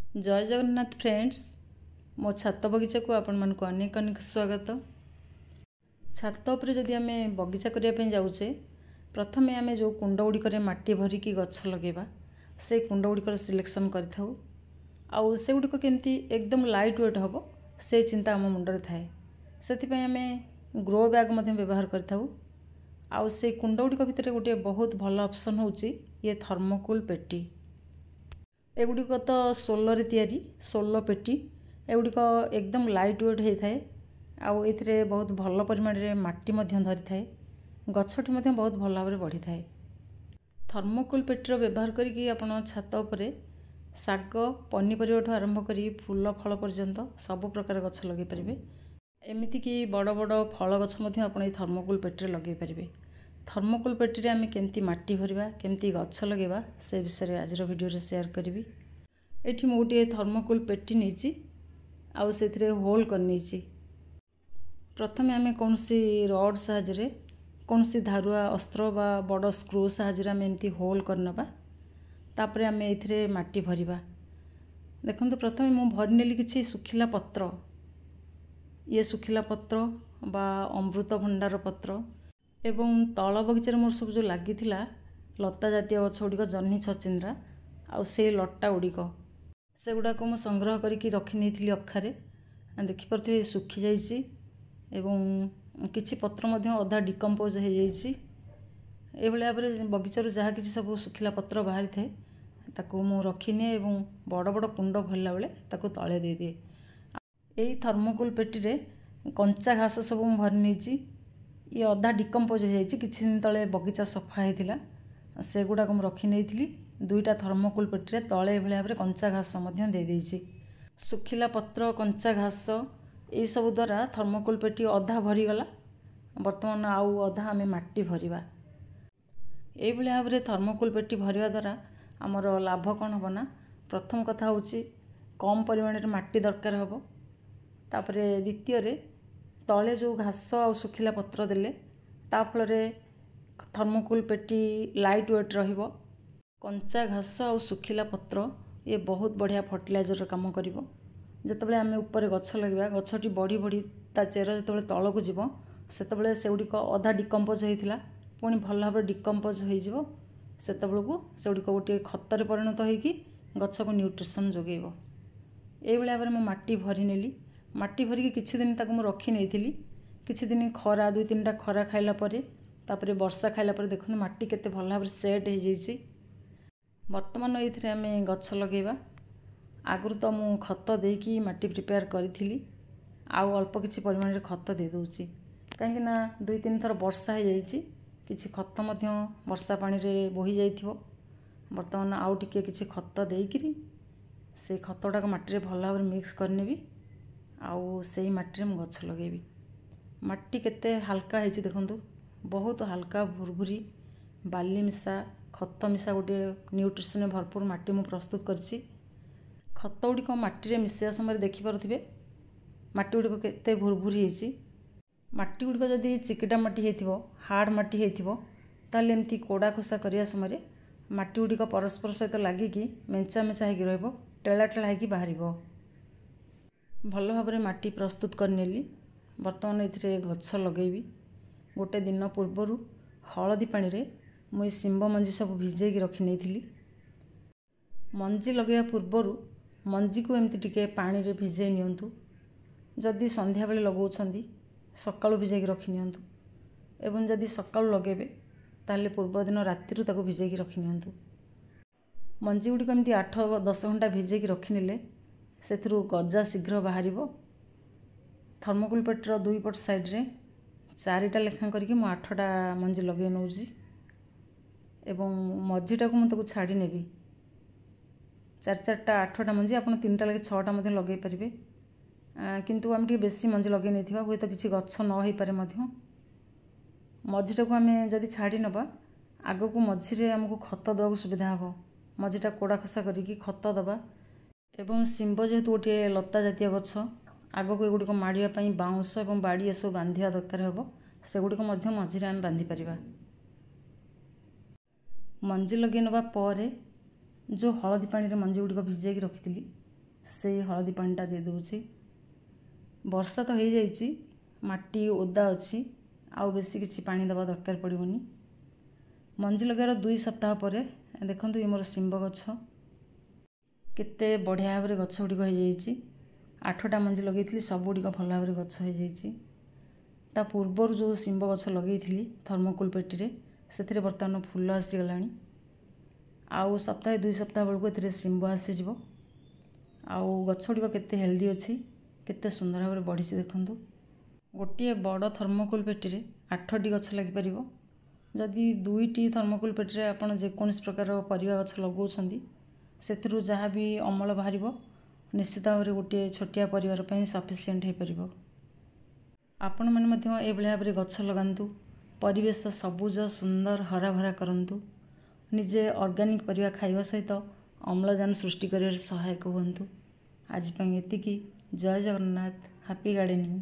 जय जगन्नाथ फ्रेंड्स, मो छात बगीचा को आपण मानक अनेक अनेक स्वागत। छात उपरे जदि आमे बगीचा करिया पे जाउचे, प्रथमे आमे जो कुंड गुड़िकर माटी भरिकी गछ लगेबा से कुंड गुड़िकर सिलेक्शन करिथाउ। आउ से गुड़िक केमती एकदम लाइट वेट हबो से चिंता आम मुंडरे थाए। सेथिपई आमे ग्रो बैग मध्ये व्यवहार करिथाउ। आउ से कुंड गुड़िक भितर गोटे बहुत भल ऑप्शन होउची ये थर्मोकूल पेटी। एगुड़िक तो सोलर तैयारी सोल पेटी एगुड़िक एकदम लाइट वेट होता है। आउ एथिरे बहुत भल परिमाण रे माटी मध्य धरी थाए, गछटी मध्य बहुत भल भाव में बढ़ी थाए। थर्मोकूल पेटीर व्यवहार करिकी आपण छात उपरे शाग पनीपरिया आरंभ करी फूल फल पर्यंत सब प्रकार गछ लगे पारे। एमती कि बड़ बड़ फल गछ मध्य आपण थर्मोकूल पेटी लगे पारे। थर्मोकूल पेटी रे आमे केमती माटी भरिबा केमती गछ लगेबा से विषय आज वीडियो रे शेयर करी। एठी मु गोटे थर्मोकूल पेटी नहींची आउ सेथिरे होल कर नहींची। प्रथमे आमे कोनसी रड साहाय्य कोनसी धारुआ अस्त्र बा बड़ स्क्रू साहाय्य आमे एमती होल करनबा। तापरे आमे एथिरे माटी भरिबा। देखंतु प्रथमे मु भरि नेली किछि सुखिला पत्र। ये सुखिला पत्र बा अमृतभंडार पत्र एवं तल बगीचार मोर सब जो लगी लता जातीय गछ गुड़िक जह्नी छचिंद्रा आउ से लटा गुड़िक से गुड़ाक मु संग्रह करके रखी नहीं अखारे। देखिपे सुखी जाइए एवं किछि पत्र मध्य अधा डिकम्पोज हो जाइए। भाव में बगीचार जहाँ कि सब सुखिला पत्र बाहरी थाए ताकू मु रखिनिए एवं बड़ बड़ कुंड भरला बेले ताकू तले दे दिए। यही थर्मोकूल पेटी रे कंचा घास सब मु भरी नहीं। ये अधा डिकम्पोज हो जाइए। किछि दिन तले बगीचा सफा होता से गुड़ाक मु रखी नहीं दुईटा थर्मोकूल पेटी रे तले भाव में कंचा घास दे देइछि। सुखिला पत्र कंचा घास यही सब द्वारा थर्मोकूल पेटी अधा भरीगला। बर्तमान आउ अधा आमे माटी भरिबा। यही भाव में थर्मोकूल पेटी भरिबा द्वारा आमर लाभ कौन हम ना, प्रथम कथा होची कम परिमाण रे माटी दरकार हबो। तापरे द्वितीय रे तले जो घास आ सुखिला पत्र देले ता फल थर्मोकूल पेटी लाइट वेट रहिबो। कंचा घास आ सुखिला पत्र ये बहुत बढ़िया फर्टिलाइजर काम करिवो। जेतेबेले आमे ऊपर गछ लगेबा गछटी बढ़ी बढ़ी ता चेर जेतेबेले तलकू जीवो सेतेबेले सेगुड़िक अधा डिकम्पोज होइथिला पुणी भल भाव डिकम्पोज होइजिवो। सेतेबेलकू सेगुड़िक गोटे खतर परिणत होइकी गछ को न्यूट्रिशन जोगेइबो। एई भाव में मु माटी भरी नेली। माटी भरिकी किछि दिन ताकू मु रखी नेइथिली। किछि दिन खरा दुई तीनटा खरा खाइला परे तापरे वर्षा खाइला परे देखुन माटी केते भल भाव सेट हो जाइछि। वर्तमान ये आमे गछ लगेबा। आगुर तो मु खत देकी माटी प्रिपेयर करी आउ अल्प किछि परिमाण रे खत दे दोउची कहीं ना दुई तीन थर वर्षा हो जाइछि। किछि खत मध्य वर्षा पानी रे बोही जाइथिबो। वर्तमान आउ टिके किछि खत देइकिरी से खतटा को माटी रे भल भाव मिक्स करनेबी आउ सेही माटी रे मु गछ लगेबी। माटी केते हल्का हेछि देखंतु, बहुत हल्का भुरभुरी बाली मिसा खत मिसा गोटे न्यूट्रिशन भरपूर माटी मु प्रस्तुत करछि। खत गुड़िक माटी रे मिसैया समय देखिपे माटी गुड़िक केते भुरभुरी हेछि। माटी गुड़िक जदि चिकिटा माटी हेथिबो हार्ड माटी हेथिबो ताले एमती कोड़ा खोसा करिया समय माटी गुड़िक परस्पर सहित लागिकी मेंचा मेंचा हेकि रहइबो, टेला टेला हेकि बाहरिबो। भल भाव में माटी प्रस्तुत करनेली। वर्तमान एथिरे गछ लगेबी। गोटे दिन पूर्वर हलदी पानी रे मुई शिंब मंजी सब भिजेकी रखी नहीं। मंजी लगे पूर्वर मंजी को एमती टिके पानी रे भिजे नियंतु। जदि संध्या बेले लगाउछंदी सकाळु भिजेकी रखी नियंतु एवं जदि सकाळु लगेबे ताले पूर्व दिन रातिरु ताको भिजेकी रखी नियंतु। मंजी गुडी एमती 8-10 घंटा भिजेकी रखी नेले सेथिरु गजा शीघ्र बाहरिबो। थर्मोकूल पेटर दुई पट साइड रे 4टा लेखा करके मु 8टा मंजी लगे नउजी एवं मझीटा को मुझे छाड़ी नेबी। 4-4टा 8टा मंजी आप 3टा लगे 6टा मध्य लगे पारे। किंतु आम टे बेसी मंजी लगे नहीं हुए तो किसी गछ न हो पारे। मझीटा को आम जदि छाड़ी नबा आग को मझीरे आमको खत देवा सुविधा हे। मझीटा कोड़ा खसा करके खत दबा एवं शिंब जेहेतु गोटे लता जातीय गछ आग को एगुड़िक माड़ापी बाउंश और बाड़ी एसब बांधा दरकार हे। सेगुड़िक मझीरे आम बांधि पारिबा। मंजी लगे नवा परे जो हलदी पानी रे मंजी गुड़िक भिजेकी रखी ସେଇ ହଳଦୀ ପାଣିଟା ଦେଇଦେଉଛି। ବର୍ଷା ତ ହେଇଯାଇଛି, ମାଟି ଓଦା ଅଛି, ଆଉ ବେଶୀ କିଛି ପାଣି ଦେବା ଦରକାର ପଡ଼ିବନି। ମଞ୍ଜି ଲଗାଇବାର 2 ସପ୍ତାହ ପରେ ଦେଖନ୍ତୁ ଏ ମୋର ଶିମ୍ବ ଗଛ କେତେ ବଢ଼ିଆ ଭାବରେ ଗଛ ଗୁଡ଼ିକ ହେଇଯାଇଛି। 8ଟା ମଞ୍ଜି ଲଗାଇଥିଲି, ସବୁଗୁଡ଼ିକ ଭଲ ଭାବରେ ଗଛ ହେଇଯାଇଛି। ତା ପୂର୍ବରୁ ଯେଉଁ ଶିମ୍ବ ଗଛ ଲଗାଇଥିଲି ଥର୍ମୋକୋଲ୍ ପେଟିରେ, ସେଥିରେ ବର୍ତ୍ତମାନ ଫୁଲ ଆସିଗଲାଣି। ଆଉ ସପ୍ତାହେ 2 ସପ୍ତାହ ବେଳକୁ ଏଥିରେ ଶିମ୍ବ ଆସିଯିବ। ଆଉ ଗଛ ଗୁଡ଼ିକ କେତେ ହେଲ୍ଦି ଅଛି, କେତେ ସୁନ୍ଦର ଭାବରେ ବଢ଼ିଛି ଦେଖନ୍ତୁ। ଗୋଟିଏ ବଡ଼ ଥର୍ମୋକୋଲ୍ ପେଟିରେ 8ଟି ଗଛ ଲାଗିପାରିବ। ଯଦି 2ଟି ଥର୍ମୋକୋଲ୍ ପେଟିରେ ଆପଣ ଯେକୌଣସି ପ୍ରକାର ପରିବା ଗଛ ଲଗାଉଛନ୍ତି, ସେଥିରୁ ଯାହା ବି ଅମଳ ବାହାରିବ ନିଶ୍ଚିତ ଭାବରେ ଗୋଟିଏ ଛୋଟିଆ ପରିବାର ପାଇଁ ସଫିସିଏଣ୍ଟ ହୋଇପାରିବ। ଆପଣମାନେ ମଧ୍ୟ ଏଭଳି ଭାବରେ ଗଛ ଲଗାନ୍ତୁ, ପରିବେଶ ସବୁଜ ସୁନ୍ଦର ହରାଭରା କରନ୍ତୁ। ନିଜେ ଅର୍ଗାନିକ୍ ପରିବା ଖାଇବା ସହିତ ଅମ୍ଳଜାନ ସୃଷ୍ଟି କରିବାରେ ସହାୟକ ହୁଅନ୍ତୁ। ଆଜି ପାଇଁ ଏତିକି। ଜୟ ଜଗନ୍ନାଥ। Happy gardening.